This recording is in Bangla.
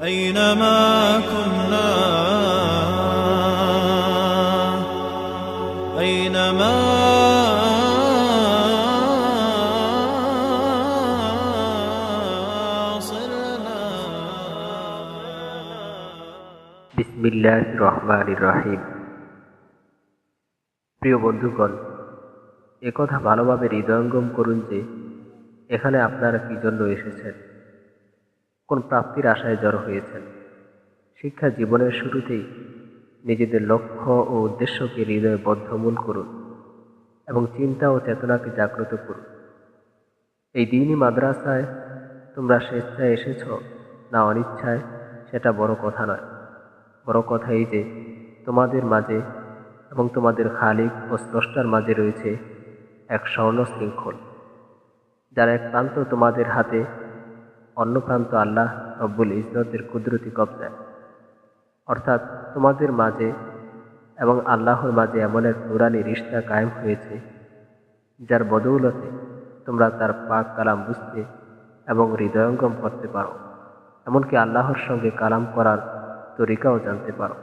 أينما كنا أينما صرنا। বিসমিল্লাহির রহমানির রহিম। প্রিয় বন্ধুগণ, একথা ভালোভাবে হৃদয়ঙ্গম করুন যে এখানে আপনারা কি জন্য এসেছেন, কোন প্রাপ্তির আশায় জড়ো হয়েছেন। শিক্ষা জীবনের শুরুতেই নিজেদের লক্ষ্য ও উদ্দেশ্যকে হৃদয়ে বদ্ধমূল করুন এবং চিন্তা ও চেতনাকে জাগ্রত করুন। এই দ্বীনি মাদ্রাসায় তোমরা স্বেচ্ছায় এসেছ না অনিচ্ছায়, সেটা বড় কথা নয়। বড় কথা এই যে তোমাদের মাঝে এবং তোমাদের খালিক ও স্রষ্টার মাঝে রয়েছে এক স্বর্ণ শৃঙ্খল, যার এক প্রান্ত তোমাদের হাতে, অন্য প্রান্ত আল্লাহ রব্বুল ইজ্জতের কুদরতি কবজায়। অর্থাৎ তোমাদের মাঝে এবং আল্লাহর মাঝে এমন এক নুরানি রিশতা কায়েম হয়েছে, যার বদৌলতে তোমরা তার পাক কালাম বুঝতে এবং হৃদয়ঙ্গম করতে পারো, এমনকি আল্লাহর সঙ্গে কালাম করার তরিকাও জানতে পারো।